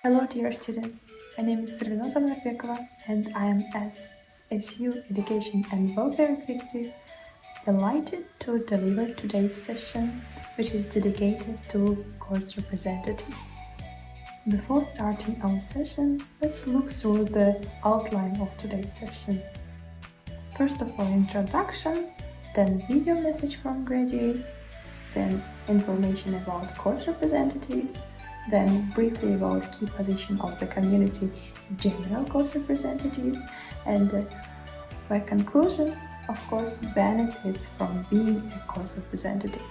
Hello, dear students. My name is Serena Zanarbekova, and I am SSU Education and Welfare Executive, delighted to deliver today's session, which is dedicated to course representatives. Before starting our session, let's look through the outline of today's session. First of all, introduction, then video message from graduates, then information about course representatives, then briefly about key position of the community general course representatives, and by conclusion, of course, benefits from being a course representative.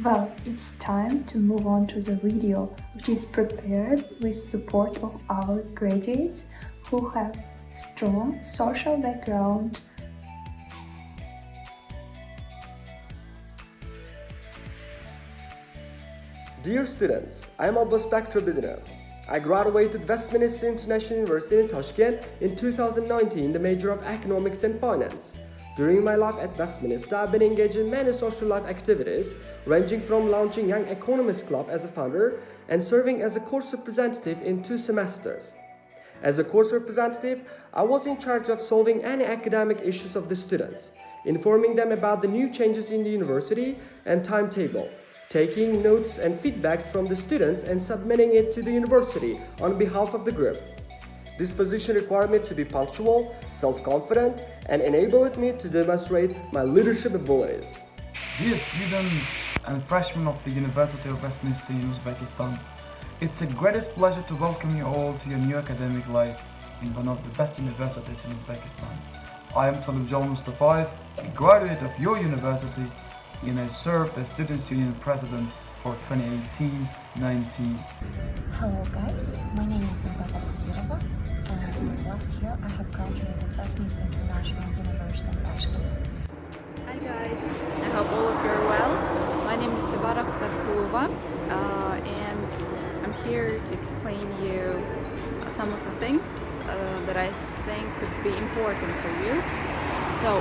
Well, it's time to move on to the video, which is prepared with support of our graduates who have strong social background. Dear students, I am Abbas Bakr. I graduated Westminster International University in Tashkent in 2019 in the major of Economics and Finance. During my life at Westminster, I've been engaged in many social life activities, ranging from launching Young Economists Club as a founder and serving as a course representative in 2 semesters. As a course representative, I was in charge of solving any academic issues of the students, informing them about the new changes in the university and timetable, taking notes and feedbacks from the students and submitting it to the university on behalf of the group. This position required me to be punctual, self-confident, and enabled me to demonstrate my leadership abilities. Dear students and freshmen of the University of Westminster in Uzbekistan, it's a greatest pleasure to welcome you all to your new academic life in one of the best universities in Uzbekistan. I am Talibjal Mustafayev, a graduate of your university, and I served as Students' Union President for 2018-19. Hello guys, my name is Nabata Fatirova, and last year I have graduated Westminster International University in Tashkent. Hi guys, I hope all of you are well. My name is Sevara Sadkulova, and I'm here to explain you some of the things that I think could be important for you. So,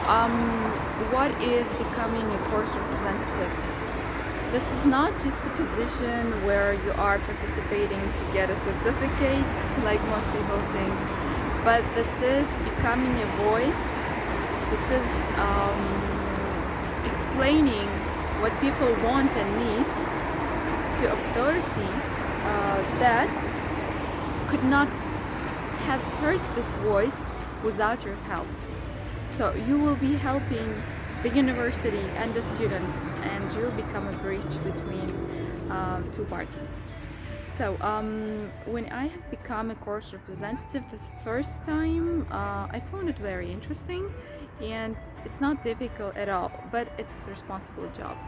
what is becoming a course representative? This is not just a position where you are participating to get a certificate, like most people think, but this is becoming a voice. This is explaining what people want and need to authorities that could not have heard this voice without your help. So you will be helping the university and the students, and you'll become a bridge between 2 parties. So when I have become a course representative this first time, I found it very interesting, and it's not difficult at all, but it's a responsible job.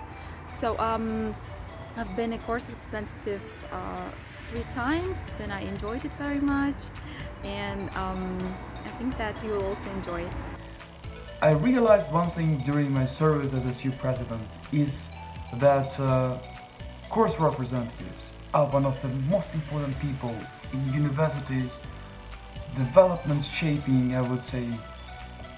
So I've been a course representative 3 times, and I enjoyed it very much, and I think that you will also enjoy it. I realized one thing during my service as SU President is that course representatives are one of the most important people in universities' development shaping, I would say.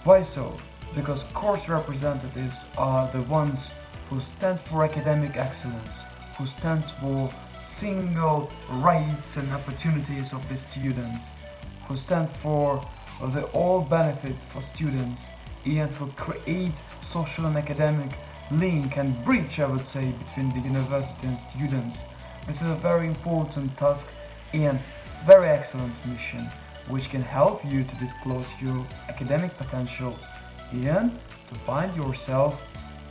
Why so? Because course representatives are the ones who stand for academic excellence, who stands for single rights and opportunities of the students, who stand for the all benefit for students, and to create social and academic link and bridge, I would say, between the university and students. This is a very important task and very excellent mission, which can help you to disclose your academic potential and to find yourself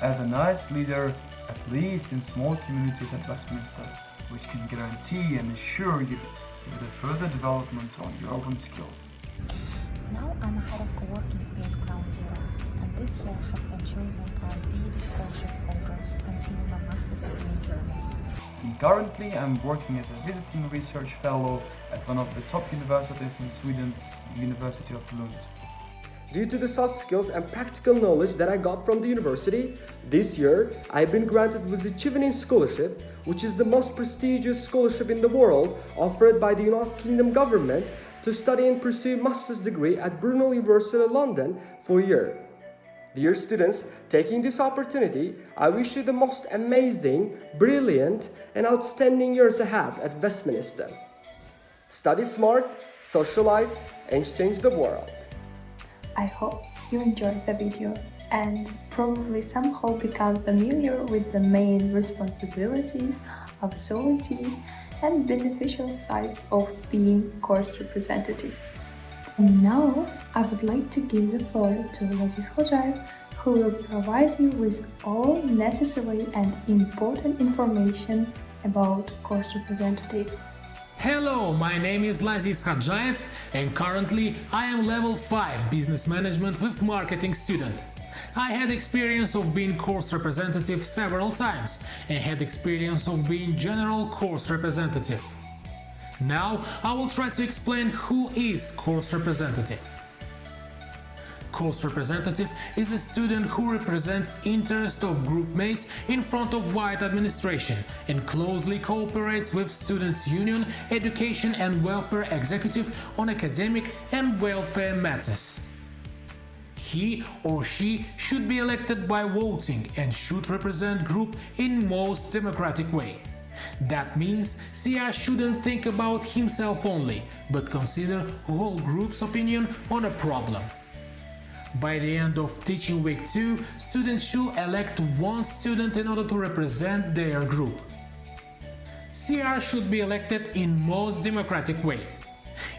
as a nice leader, at least in small communities at Westminster, which can guarantee and assure you with a further development on your own skills. Now I'm head of co-working space Ground Zero, and this year I have been chosen as DED scholarship holder to continue my master's degree in Germany. And currently I'm working as a visiting research fellow at one of the top universities in Sweden, the University of Lund. Due to the soft skills and practical knowledge that I got from the university, this year I've been granted with the Chevening Scholarship, which is the most prestigious scholarship in the world offered by the United Kingdom government to study and pursue master's degree at Brunel University London for a year. Dear students, taking this opportunity, I wish you the most amazing, brilliant, and outstanding years ahead at Westminster. Study smart, socialize, and change the world. I hope you enjoyed the video and probably somehow become familiar with the main responsibilities, authorities, and beneficial sides of being course representative. And now I would like to give the floor to Laziz Hojaev, who will provide you with all necessary and important information about course representatives. Hello, my name is Laziz Hojaev and currently I am level 5 business management with marketing student. I had experience of being course representative several times and had experience of being general course representative. Now I will try to explain who is course representative. Course representative is a student who represents interest of group mates in front of wide administration and closely cooperates with students' union, education and welfare executive on academic and welfare matters. He or she should be elected by voting and should represent group in most democratic way. That means CR shouldn't think about himself only, but consider whole group's opinion on a problem. By the end of teaching week 2, students should elect one student in order to represent their group. CR should be elected in most democratic way.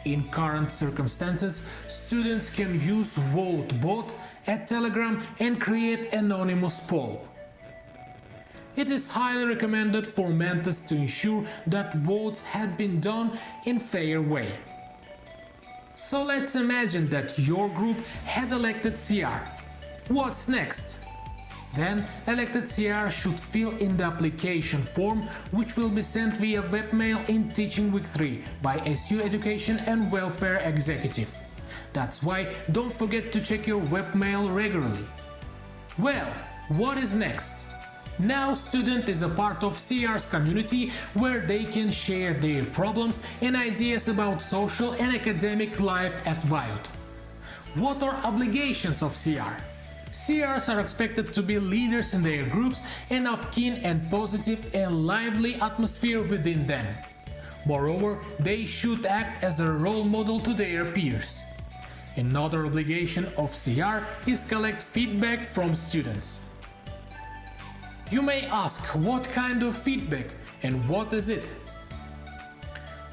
In current circumstances, students can use vote bot at Telegram and create anonymous poll. It is highly recommended for mentors to ensure that votes had been done in fair way. So let's imagine that your group had elected CR. What's next? Then elected CR should fill in the application form, which will be sent via webmail in Teaching Week 3 by SU Education and Welfare Executive. That's why don't forget to check your webmail regularly. Well, what is next? Now student is a part of CR's community where they can share their problems and ideas about social and academic life at VIOT. What are obligations of CR? CRs are expected to be leaders in their groups and upkeep and positive and lively atmosphere within them. Moreover, they should act as a role model to their peers. Another obligation of CR is collect feedback from students. You may ask what kind of feedback and what is it?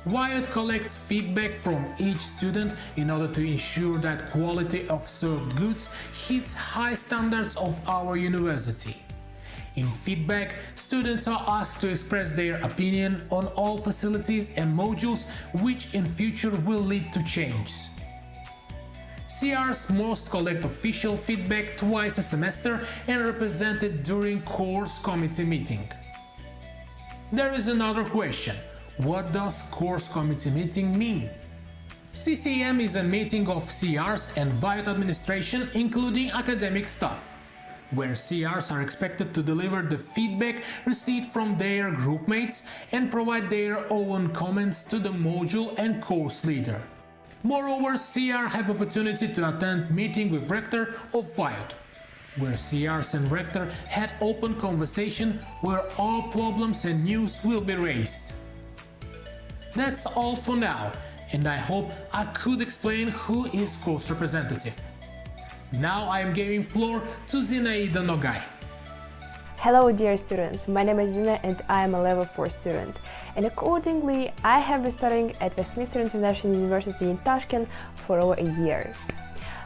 VIOT collects feedback from each student in order to ensure that quality of served goods hits high standards of our university. In feedback, students are asked to express their opinion on all facilities and modules which in future will lead to change. CRs must collect official feedback twice a semester and represent it during course committee meeting. There is another question. What does course committee meeting mean? CCM is a meeting of CRs and VIOT administration including academic staff, where CRs are expected to deliver the feedback received from their group mates and provide their own comments to the module and course leader. Moreover, CR have opportunity to attend meeting with rector of VIOT, where CRs and rector had open conversation where all problems and news will be raised. That's all for now, and I hope I could explain who is course representative. Now I am giving floor to Zinaida Nogai. Hello dear students, my name is Zina and I am a level 4 student. And accordingly, I have been studying at Westminster International University in Tashkent for over a year.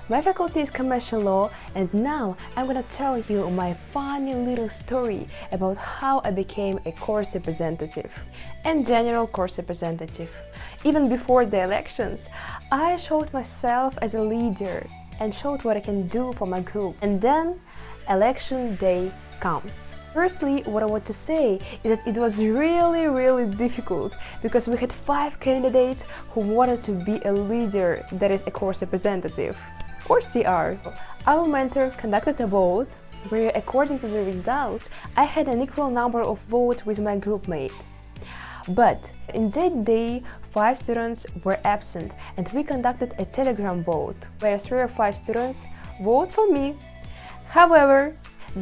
My faculty is commercial law, and now I'm gonna tell you my funny little story about how I became a course representative and general course representative. Even before the elections, I showed myself as a leader and showed what I can do for my group. And then election day comes. Firstly, what I want to say is that it was really difficult because we had 5 candidates who wanted to be a leader, that is a course representative. For CR, our mentor conducted a vote where, according to the results, I had an equal number of votes with my group mate. But in that day, 5 students were absent and we conducted a telegram vote where 3 or 5 students voted for me. However,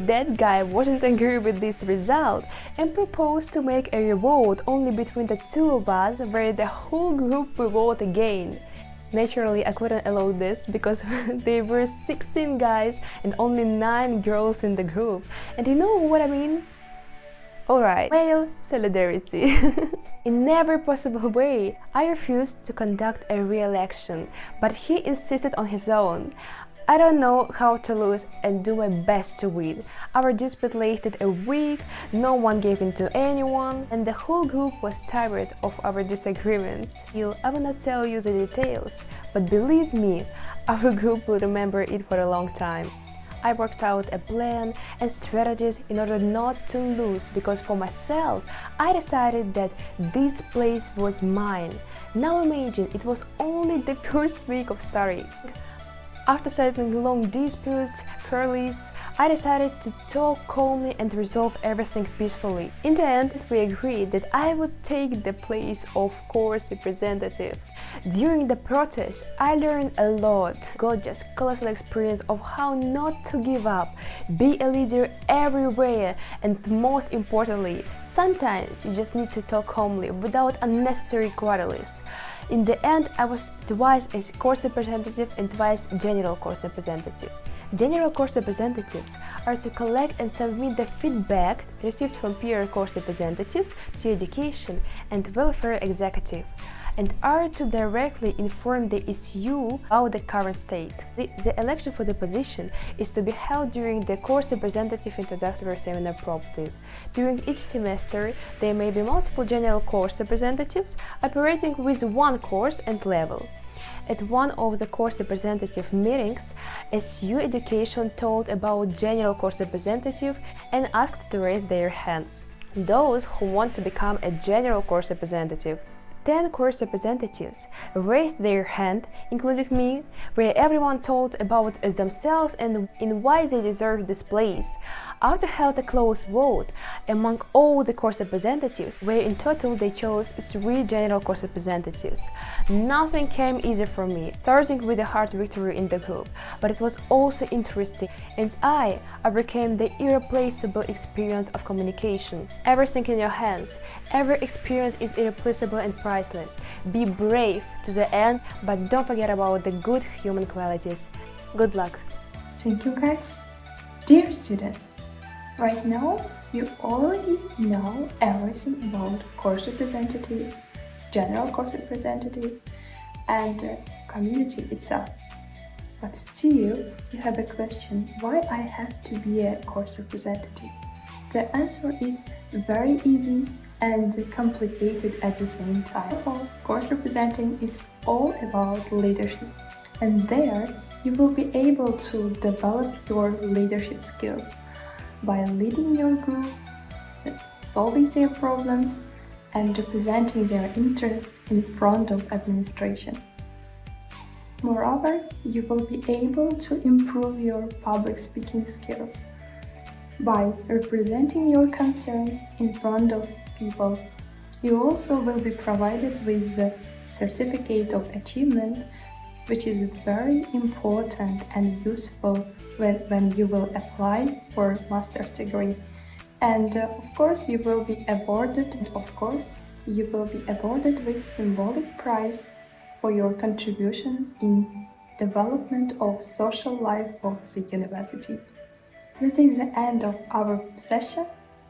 that guy wasn't agree with this result and proposed to make a revote only between the two of us where the whole group will vote again. Naturally, I couldn't allow this because there were 16 guys and only 9 girls in the group. And you know what I mean? Alright, male solidarity. In every possible way, I refused to conduct a re-election, but he insisted on his own. I don't know how to lose and do my best to win. Our dispute lasted a week, no one gave in to anyone, and the whole group was tired of our disagreements. I will not tell you the details, but believe me, our group will remember it for a long time. I worked out a plan and strategies in order not to lose, because for myself, I decided that this place was mine. Now imagine, it was only the first week of starting. After settling long disputes, curlies, I decided to talk calmly and resolve everything peacefully. In the end, we agreed that I would take the place of course representative. During the protest, I learned a lot, got just colossal experience of how not to give up, be a leader everywhere, and most importantly, sometimes you just need to talk calmly without unnecessary quarrels. In the end, I was twice a course representative and twice general course representative. General course representatives are to collect and submit the feedback received from peer course representatives to education and welfare executive, and are to directly inform the ECU about the current state. The election for the position is to be held during the course representative introductory seminar probably. During each semester, there may be multiple general course representatives operating with one course and level. At one of the course representative meetings, SU Education told about general course representative and asked to raise their hands. Those who want to become a general course representative. 10 course representatives raised their hand, including me, where everyone told about themselves and in why they deserve this place. After held a close vote among all the course representatives, where in total they chose 3 general course representatives. Nothing came easy for me, starting with a hard victory in the group, but it was also interesting, and I became the irreplaceable experience of communication. Everything in your hands, every experience is irreplaceable and priceless. Be brave to the end, but don't forget about the good human qualities. Good luck! Thank you, guys. Dear students, right now you already know everything about course representatives, general course representative, and the community itself. But still, you have a question, why I have to be a course representative? The answer is very easy and complicated at the same time. Course representing is all about leadership, and there you will be able to develop your leadership skills by leading your group, solving their problems, and representing their interests in front of administration. Moreover, you will be able to improve your public speaking skills by representing your concerns in front of people. You also will be provided with the certificate of achievement, which is very important and useful when you will apply for master's degree. And of course you will be awarded with symbolic prize for your contribution in development of social life of the university. That is the end of our session.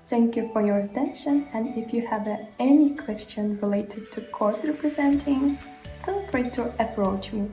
Thank you for your attention, and if you have any question related to course representing, feel free to approach me.